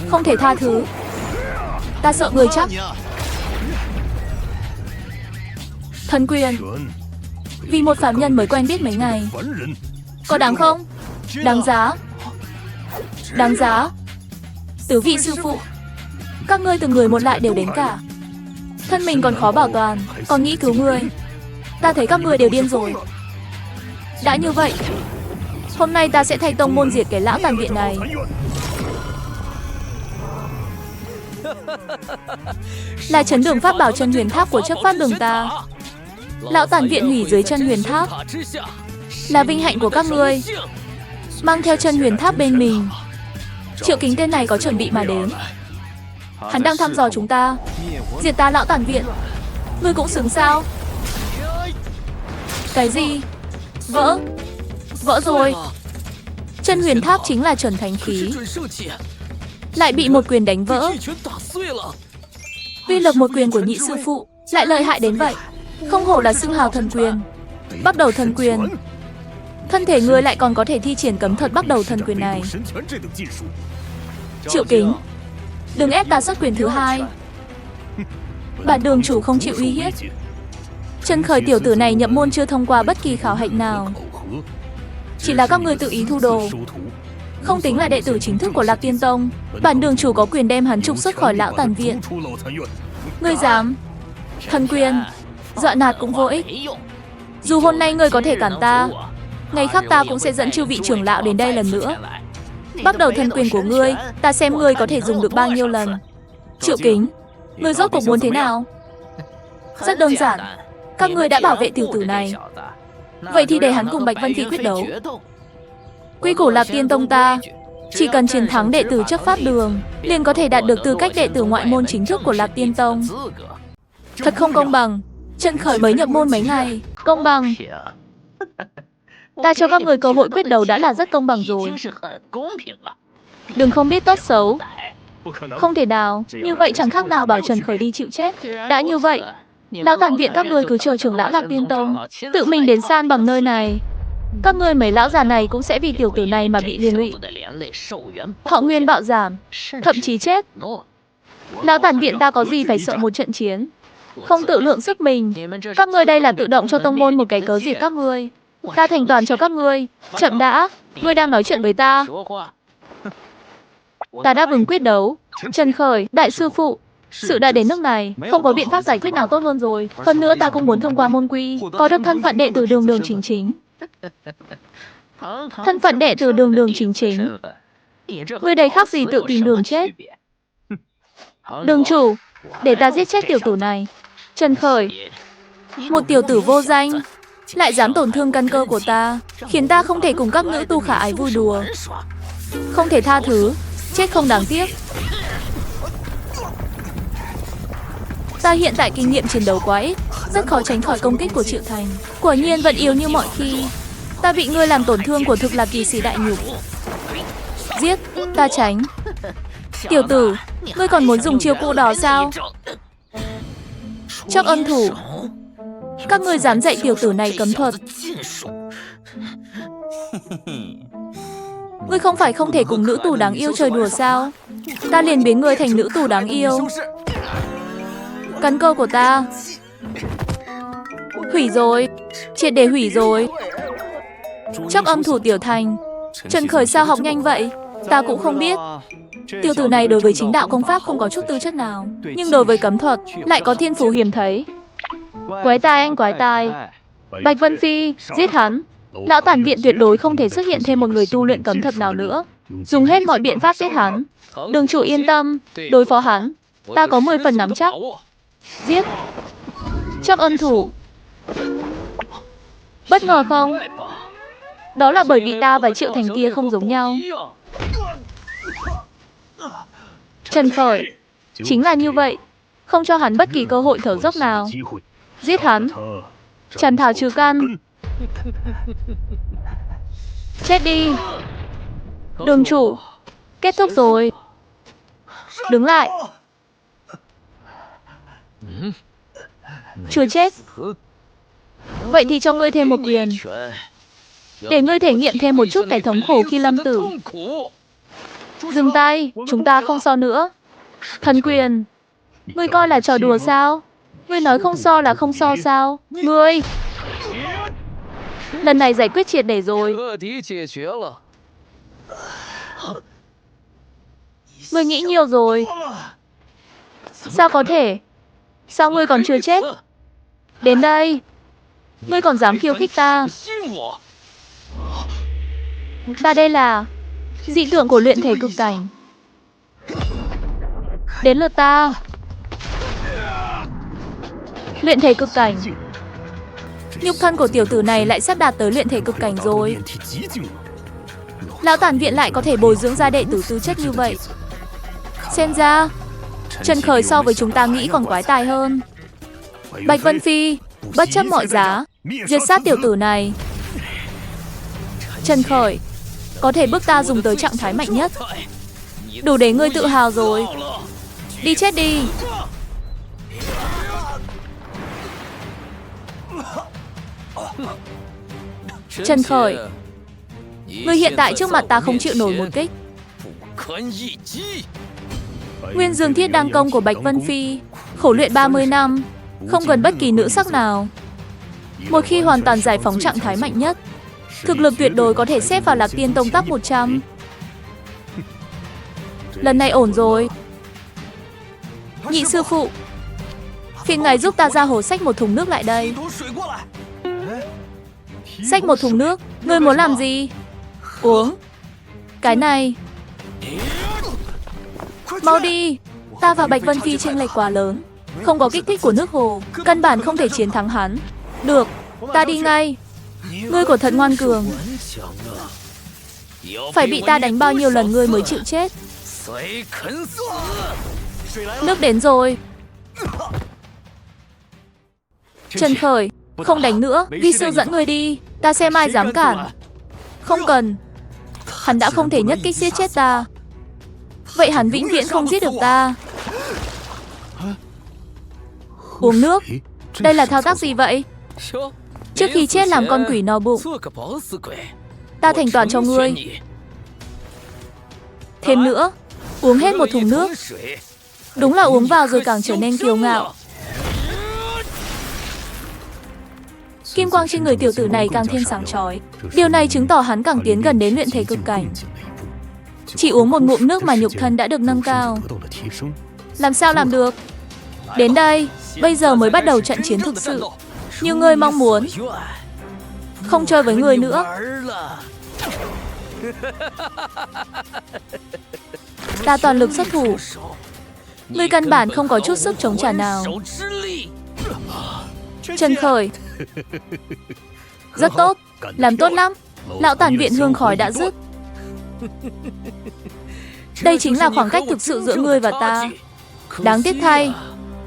không thể tha thứ. Ta sợ người chắc. Thần Quyền, vì một phạm nhân mới quen biết mấy ngày, có đáng không? Đáng giá. Đáng giá. Tứ vị sư phụ, các ngươi từng người một lại đều đến cả. Thân mình còn khó bảo toàn, còn nghĩ cứu ngươi. Ta thấy các ngươi đều điên rồi. Đã như vậy, hôm nay ta sẽ thay tông môn diệt cái lão tàn viện này. Là chấn đường pháp bảo chân huyền tháp của chấp pháp đường ta. Lão tàn viện hủy dưới chân huyền tháp là vinh hạnh của các ngươi. Mang theo chân huyền tháp bên mình. Triệu Kính tên này có chuẩn bị mà đến. Hắn đang thăm dò chúng ta. Diệt ta lão tàn viện. Ngươi cũng xứng sao? Cái gì? Vỡ. Vỡ rồi. Chân huyền tháp chính là chuẩn thánh khí, lại bị một quyền đánh vỡ. Uy lực một quyền của nhị sư phụ lại lợi hại đến vậy. Không hổ là xưng hào thần quyền. Bắt đầu thần quyền. Thân thể ngươi lại còn có thể thi triển cấm thuật bắt đầu thần quyền này. Triệu Kính, đừng ép ta xuất quyền thứ hai. Bản đường chủ không chịu uy hiếp. Trần Khởi tiểu tử này nhập môn chưa thông qua bất kỳ khảo hạch nào, chỉ là các ngươi tự ý thu đồ, không tính là đệ tử chính thức của Lạc Tiên Tông. Bản đường chủ có quyền đem hắn trục xuất khỏi lão tàn viện. Ngươi dám? Thần Quyền, dọa nạt cũng vô ích. Dù hôm nay ngươi có thể cản ta, ngày khác ta cũng sẽ dẫn chư vị trưởng lão đến đây lần nữa. Bắt đầu thần quyền của ngươi, ta xem ngươi có thể dùng được bao nhiêu lần. Triệu Kính, ngươi rốt cuộc muốn thế nào? Rất đơn giản, các ngươi đã bảo vệ tiểu tử này, vậy thì để hắn cùng Bạch Vân Phi quyết đấu. Quy củ Lạc Tiên Tông ta Chỉ cần chiến thắng đệ tử chấp pháp đường, liền có thể đạt được tư cách đệ tử ngoại môn chính thức của Lạc Tiên Tông. Thật không công bằng. Trần Khởi mới nhập môn mấy ngày. Công bằng. Ta cho các người cơ hội quyết đấu đã là rất công bằng rồi. Đừng không biết tốt xấu. Không thể nào. Như vậy chẳng khác nào bảo Trần Khởi đi chịu chết. Đã như vậy, lão tản viện các ngươi cứ chờ trưởng lão Lạc Tiên Tông tự mình đến san bằng nơi này. Các ngươi mấy lão già này cũng sẽ vì tiểu tử này mà bị liên lụy. Họ nguyên bạo giảm, thậm chí chết. Lão tản viện ta có gì phải sợ một trận chiến. Không tự lượng sức mình. Các ngươi đây là tự động cho tông môn một cái cớ diệt các ngươi. Ta thành toàn cho các ngươi. Chậm đã, ngươi đang nói chuyện với ta. Ta đáp ứng quyết đấu. Trần Khởi, đại sư phụ, sự đã đến nước này, không có biện pháp giải quyết nào tốt hơn rồi. Hơn nữa ta cũng muốn thông qua môn quy, có được thân phận đệ tử đường đường chính chính. Thân phận đệ tử đường đường chính chính. Ngươi đây khác gì tự tìm đường chết. Đường chủ, để ta giết chết tiểu tử này. Trần Khởi, một tiểu tử vô danh, lại dám tổn thương căn cơ của ta, khiến ta không thể cùng các nữ tu khả ái vui đùa. Không thể tha thứ, chết không đáng tiếc. Ta hiện tại kinh nghiệm chiến đấu quá ít, rất khó tránh khỏi công kích của Triệu Thành. Quả nhiên vẫn yếu như mọi khi. Ta bị ngươi làm tổn thương của thực là kỳ sĩ đại nhục. Giết, ta tránh. Tiểu tử, ngươi còn muốn dùng chiêu cũ đó sao? Chắc ân thủ. Các ngươi dám dạy tiểu tử này cấm thuật. Ngươi không phải không thể cùng nữ tù đáng yêu chơi đùa sao? Ta liền biến ngươi thành nữ tù đáng yêu. Căn cơ của ta hủy rồi, triệt để hủy rồi. Chắc âm thủ tiểu thành. Trần Khởi sao học nhanh vậy? Ta cũng không biết. Tiểu tử này đối với chính đạo công pháp không có chút tư chất nào, nhưng đối với cấm thuật lại có thiên phú hiếm thấy. Quái tai anh quái tai. Bạch Vân Phi, giết hắn. Lão tản viện tuyệt đối không thể xuất hiện thêm một người tu luyện cấm thuật nào nữa. Dùng hết mọi biện pháp giết hắn. Đường chủ yên tâm, đối phó hắn, ta có 10 phần nắm chắc. Giết. Chắc ân thủ. Bất ngờ không? Đó là bởi vì ta và Triệu Thành kia không giống nhau. Trần Khởi, chính là như vậy. Không cho hắn bất kỳ cơ hội thở dốc nào. Giết hắn. Trần thảo trừ căn. Chết đi. Đường chủ, kết thúc rồi. Đứng lại. Chưa chết. Vậy thì cho ngươi thêm một quyền, để ngươi thể nghiệm thêm một chút cái thống khổ khi lâm tử. Dừng tay, chúng ta không so nữa. Thần quyền, ngươi coi là trò đùa sao? Ngươi nói không so là không so sao? Ngươi, lần này giải quyết triệt để rồi. Ngươi nghĩ nhiều rồi. Sao có thể? Sao ngươi còn chưa chết? Đến đây. Ngươi còn dám khiêu khích ta? Ta đây là dị tượng của luyện thể cực cảnh. Đến lượt ta. Luyện thể cực cảnh. Nhục thân của tiểu tử này lại sắp đạt tới luyện thể cực cảnh rồi. Lão tản viện lại có thể bồi dưỡng ra đệ tử tư chất như vậy. Xem ra Trần Khởi so với chúng ta nghĩ còn quái tài hơn. Bạch Vân Phi, bất chấp mọi giá, diệt sát tiểu tử này. Trần Khởi, có thể bước ta dùng tới trạng thái mạnh nhất. Đủ để ngươi tự hào rồi. Đi chết đi. Trần Khởi, ngươi hiện tại trước mặt ta không chịu nổi một kích. Nguyên Dương Thiết Đăng Công của Bạch Vân Phi, khổ luyện 30 năm, không cần bất kỳ nữ sắc nào. Một khi hoàn toàn giải phóng trạng thái mạnh nhất, thực lực tuyệt đối có thể xếp vào Lạc Tiên Tông top 100. Lần này ổn rồi. Nhị sư phụ, phiền ngài giúp ta ra hồ xách một thùng nước lại đây. Xách một thùng nước, ngươi muốn làm gì? Uống. Cái này. Mau đi. Ta và Bạch Vân Phi chênh lệch quá lớn, không có kích thích của nước hồ, căn bản không thể chiến thắng hắn. Được, ta đi ngay. Ngươi của thật ngoan cường. Phải bị ta đánh bao nhiêu lần ngươi mới chịu chết. Nước đến rồi. Trần Khởi, không đánh nữa, vi sư dẫn ngươi đi. Ta xem ai dám cản. Không cần. Hắn đã không thể nhất kích giết chết ta. Vậy hắn vĩnh viễn không giết được ta. Uống nước. Đây là thao tác gì vậy? Trước khi chết làm con quỷ no bụng. Ta thành toàn cho ngươi. Thêm nữa. Uống hết một thùng nước. Đúng là uống vào rồi càng trở nên kiêu ngạo. Kim quang trên người tiểu tử này càng thêm sáng chói. Điều này chứng tỏ hắn càng tiến gần đến luyện thể cực cảnh. Chỉ uống một ngụm nước mà nhục thân đã được nâng cao. Làm sao làm được? Đến đây, bây giờ mới bắt đầu trận chiến thực sự. Như ngươi mong muốn. Không chơi với ngươi nữa. Ta toàn lực xuất thủ. Ngươi căn bản không có chút sức chống trả nào. Trần Khởi. Rất tốt, làm tốt lắm. Lão tản viện hương khói đã dứt. Đây chính là khoảng cách thực sự giữa ngươi và ta. Đáng tiếc thay,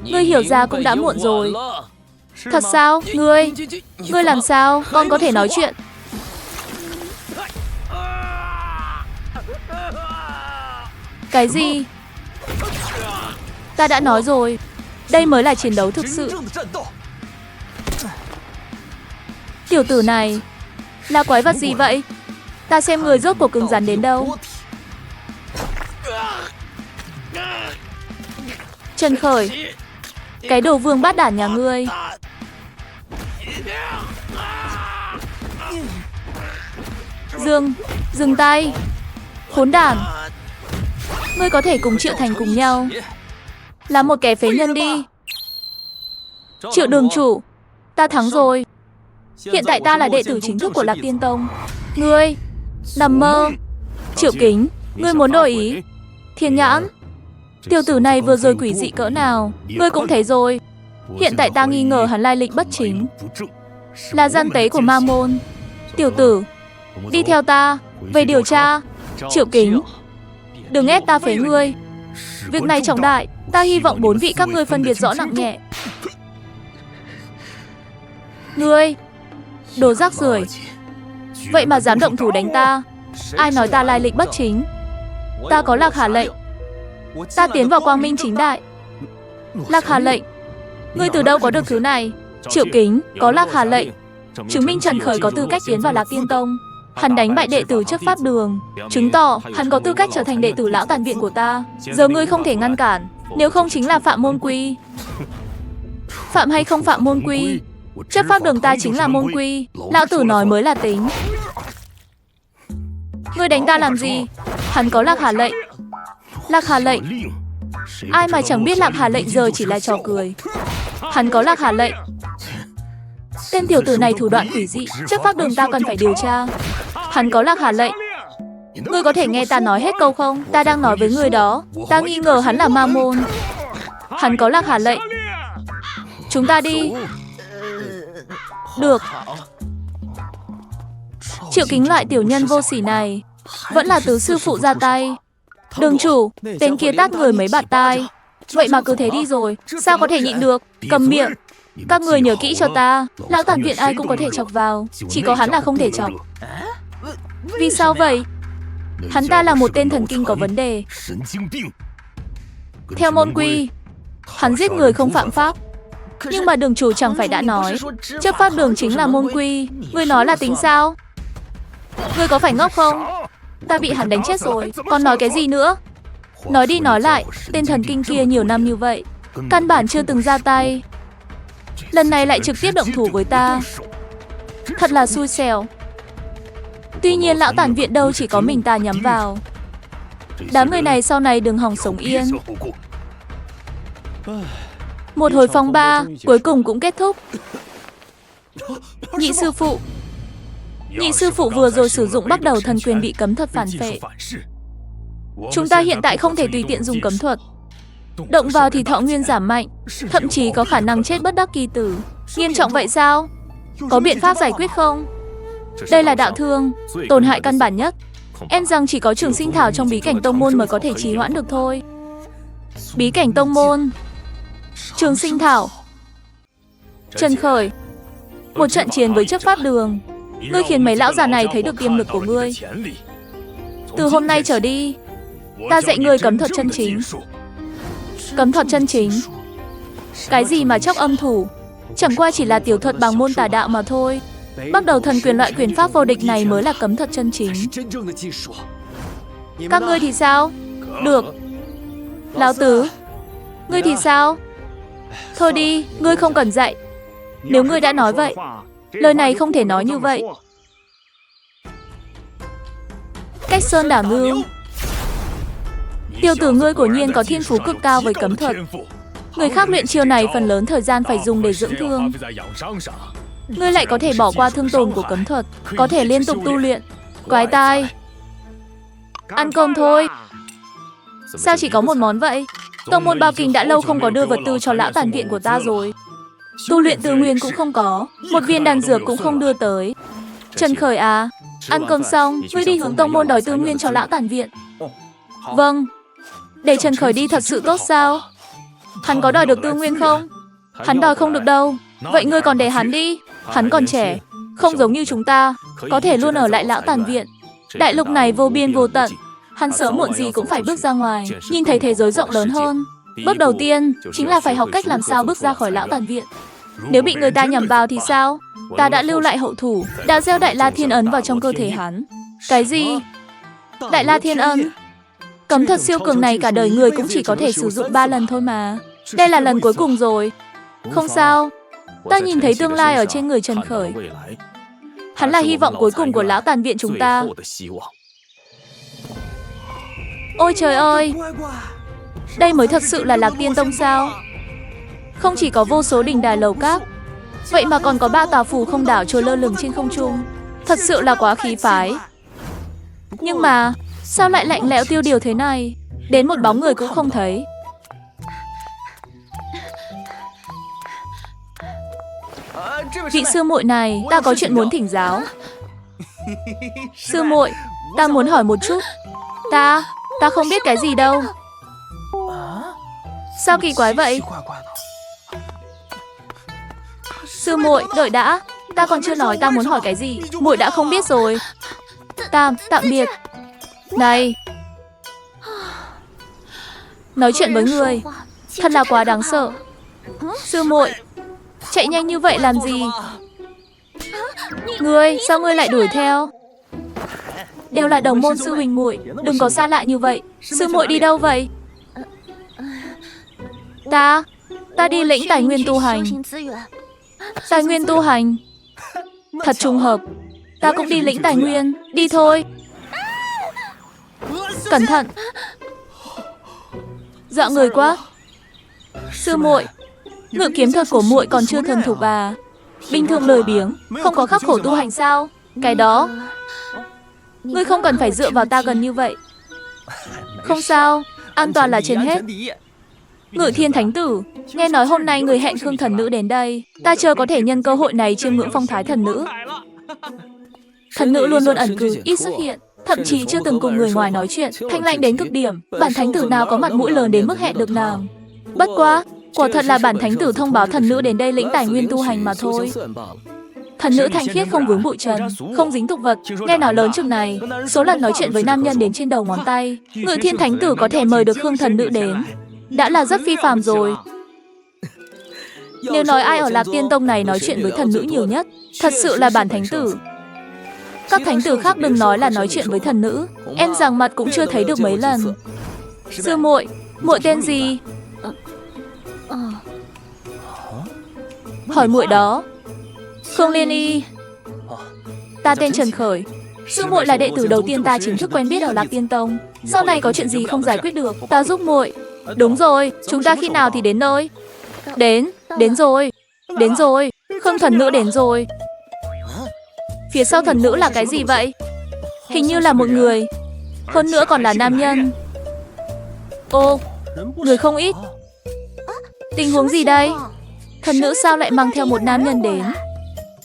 ngươi hiểu ra cũng đã muộn rồi. Thật sao? Ngươi làm sao? Con có thể nói chuyện. Cái gì? Ta đã nói rồi. Đây mới là chiến đấu thực sự. Tiểu tử này là quái vật gì vậy? Ta xem người rốt cuộc cứng rắn đến đâu. Trần Khởi, cái đồ vương bát đản nhà ngươi. Dừng tay. Khốn đản. Ngươi có thể cùng Triệu Thành cùng nhau. Là một kẻ phế nhân đi. Triệu đường chủ, ta thắng rồi. Hiện tại ta là đệ tử chính thức của Lạc Tiên Tông. Ngươi nằm mơ. Triệu Kính, ngươi muốn đổi ý? Thiên Nhãn, tiểu tử này vừa rồi quỷ dị cỡ nào, ngươi cũng thấy rồi. Hiện tại ta nghi ngờ hắn lai lịch bất chính, là gian tế của ma môn. Tiểu tử, đi theo ta về điều tra. Triệu Kính, đừng ép ta phế ngươi. Việc này trọng đại, ta hy vọng 4 vị các ngươi phân biệt rõ nặng nhẹ. Ngươi, đồ rác rưởi, vậy mà dám động thủ đánh ta. Ai nói ta lai lịch bất chính? Ta có Lạc Hà lệnh. Ta tiến vào quang minh chính đại. Lạc Hà lệnh? Ngươi từ đâu có được thứ này? Triệu Kính, có Lạc Hà lệnh, chứng minh Trần Khởi có tư cách tiến vào Lạc Tiên Tông. Hắn đánh bại đệ tử chấp pháp đường, chứng tỏ hắn có tư cách trở thành đệ tử lão tàn viện của ta. Giờ ngươi không thể ngăn cản, nếu không chính là phạm môn quy. Phạm hay không phạm môn quy, chấp pháp đường ta chính là môn quy. Lão tử nói mới là tính. Ngươi đánh ta làm gì? Hắn có Lạc Hà lệnh. Lạc Hà lệnh? Ai mà chẳng biết Lạc Hà lệnh giờ chỉ là trò cười. Hắn có Lạc Hà lệnh. Tên tiểu tử này thủ đoạn quỷ dị, chấp pháp đường ta cần phải điều tra. Hắn có Lạc Hà lệnh. Ngươi có thể nghe ta nói hết câu không? Ta đang nói với ngươi đó. Ta nghi ngờ hắn là ma môn. Hắn có Lạc Hà lệnh. Chúng ta đi. Được. Triệu Kính loại tiểu nhân vô sỉ này vẫn là từ sư phụ ra tay. Đường chủ, tên kia tát người mấy bạt tai. Vậy mà cứ thế đi rồi. Sao có thể nhịn được? Cầm miệng. Các người nhớ kỹ cho ta. Lão tàn viện ai cũng có thể chọc vào, chỉ có hắn là không thể chọc. Vì sao vậy? Hắn ta là một tên thần kinh có vấn đề. Theo môn quy, hắn giết người không phạm pháp. Nhưng mà đường chủ chẳng phải đã nói chấp pháp đường chính là môn quy. Ngươi nói là tính sao? Ngươi có phải ngốc không? Ta bị hắn đánh chết rồi, còn nói cái gì nữa? Nói đi nói lại, tên thần kinh kia nhiều năm như vậy, căn bản chưa từng ra tay. Lần này lại trực tiếp động thủ với ta. Thật là xui xẻo. Tuy nhiên lão tản viện đâu chỉ có mình ta nhắm vào. Đám người này sau này đừng hòng sống yên. Một hồi phong ba cuối cùng cũng kết thúc. Nhị sư phụ vừa rồi sử dụng bắt đầu thần quyền bị cấm thuật phản phệ. Chúng ta hiện tại không thể tùy tiện dùng cấm thuật. Động vào thì thọ nguyên giảm mạnh, thậm chí có khả năng chết bất đắc kỳ tử. Nghiêm trọng vậy sao? Có biện pháp giải quyết không? Đây là đạo thương, tổn hại căn bản nhất. Em rằng chỉ có trường sinh thảo trong bí cảnh tông môn mới có thể trì hoãn được thôi. Bí cảnh tông môn, trường sinh thảo. Trần Khởi, một trận chiến với chấp pháp đường. Ngươi khiến mấy lão già này thấy được tiềm lực của ngươi. Từ hôm nay trở đi, ta dạy ngươi cấm thuật chân chính. Cấm thuật chân chính? Cái gì mà chóc âm thủ? Chẳng qua chỉ là tiểu thuật bằng môn tà đạo mà thôi. Bắt đầu thần quyền loại quyền pháp vô địch này mới là cấm thuật chân chính. Các ngươi thì sao? Được. Lão tứ, ngươi thì sao? Thôi đi, ngươi không cần dạy. Nếu ngươi đã nói vậy, lời này không thể nói như vậy. Cách sơn đả ngưu. Tiểu tử ngươi của nhiên có thiên phú cực cao với cấm thuật. Người khác luyện chiêu này phần lớn thời gian phải dùng để dưỡng thương. Ngươi lại có thể bỏ qua thương tổn của cấm thuật, có thể liên tục tu luyện. Quái tai. Ăn cơm thôi. Sao chỉ có một món vậy? Tông môn Bao Kinh đã lâu không có đưa vật tư cho lão tàn viện của ta rồi. Tu luyện tư nguyên cũng không có, một viên đan dược cũng không đưa tới. Trần Khởi à, ăn cơm xong, ngươi đi hướng tông môn đòi tư nguyên cho lão tàn viện. Vâng. Để Trần Khởi đi thật sự tốt sao? Hắn có đòi được tư nguyên không? Hắn đòi không được đâu. Vậy ngươi còn để hắn đi. Hắn còn trẻ, không giống như chúng ta, có thể luôn ở lại lão tàn viện. Đại lục này vô biên vô tận, hắn sớm muộn gì cũng phải bước ra ngoài, nhìn thấy thế giới rộng lớn hơn. Bước đầu tiên chính là phải học cách làm sao bước ra khỏi lão tàn viện. Nếu bị người ta nhầm vào thì sao? Ta đã lưu lại hậu thủ, đã gieo Đại La Thiên Ấn vào trong cơ thể hắn. Cái gì? Đại La Thiên Ấn? Cấm thuật siêu cường này cả đời người cũng chỉ có thể sử dụng 3 lần thôi mà. Đây là lần cuối cùng rồi. Không sao, ta nhìn thấy tương lai ở trên người Trần Khởi. Hắn là hy vọng cuối cùng của lão tàn viện chúng ta. Ôi trời ơi, đây mới thật sự là Lạc Tiên Tông sao? Không chỉ có vô số đình đài lầu cát, vậy mà còn có 3 tòa phù không đảo trôi lơ lửng trên không trung. Thật sự là quá khí phái. Nhưng mà sao lại lạnh lẽo tiêu điều thế này? Đến một bóng người cũng không thấy. Vị sư muội này, ta có chuyện muốn thỉnh giáo. Sư muội, ta muốn hỏi một chút. Ta không biết cái gì đâu. Sao kỳ quái vậy? Sư muội, đợi đã. Ta còn chưa nói ta muốn hỏi cái gì, muội đã không biết rồi. Tạm biệt. Này, nói chuyện với người thật là quá đáng sợ. Sư muội, chạy nhanh như vậy làm gì? Ngươi, sao ngươi lại đuổi theo? Đều là đồng môn sư huynh muội, đừng có xa lạ như vậy. Sư muội đi đâu vậy? Ta đi lĩnh tài nguyên tu hành. Tài nguyên tu hành? Thật trùng hợp. Ta cũng đi lĩnh tài nguyên. Đi thôi. Cẩn thận. Dọa người quá. Sư muội, ngự kiếm thuật của muội còn chưa thuần thục à? Bình thường lười biếng, không có khắc khổ tu hành sao? Cái đó, ngươi không cần phải dựa vào ta gần như vậy. Không sao, an toàn là trên hết. Ngự Thiên Thánh Tử, nghe nói hôm nay người hẹn Khương thần nữ đến đây. Ta chờ có thể nhân cơ hội này chiêm ngưỡng phong thái thần nữ. Thần nữ luôn luôn ẩn cư, ít xuất hiện, thậm chí chưa từng cùng người ngoài nói chuyện, thanh lạnh đến cực điểm. Bản thánh tử nào có mặt mũi lớn đến mức hẹn được nàng. Bất quá, quả thật là bản thánh tử thông báo thần nữ đến đây lĩnh tài nguyên tu hành mà thôi. Thần nữ thanh khiết không vướng bụi trần, không dính tục vật, nghe nói lớn chừng này, số lần nói chuyện với nam nhân đến trên đầu ngón tay. Ngự Thiên Thánh Tử có thể mời được Khương thần nữ đến, đã là rất phi phàm rồi. Nếu nói ai ở Lạc Tiên Tông này nói chuyện với thần nữ nhiều nhất, thật sự là bản thánh tử. Các thánh tử khác đừng nói là nói chuyện với thần nữ, em rằng mặt cũng chưa thấy được mấy lần. Sư muội, muội tên gì? Hỏi muội đó. Khương Liên Y. Ta tên Trần Khởi. Sư muội là đệ tử đầu tiên ta chính thức quen biết ở Lạc Tiên Tông. Sau này có chuyện gì không giải quyết được, ta giúp muội. Đúng rồi, chúng ta khi nào thì đến nơi? Đến rồi. Khương thần nữ đến rồi. Phía sau thần nữ là cái gì vậy? Hình như là một người, hơn nữa còn là nam nhân. Ô, người không ít. Tình huống gì đây? Thần nữ sao lại mang theo một nam nhân đến?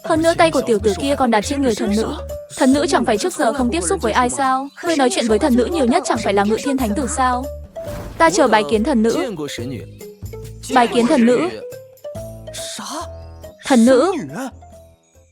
Hơn nữa tay của tiểu tử kia còn đặt trên người thần nữ. Thần nữ chẳng phải trước giờ không tiếp xúc với ai sao? Người nói chuyện với thần nữ nhiều nhất chẳng phải là Ngự Thiên Thánh Tử sao? Ta chờ bái kiến thần nữ. Bái kiến thần nữ. Thần nữ.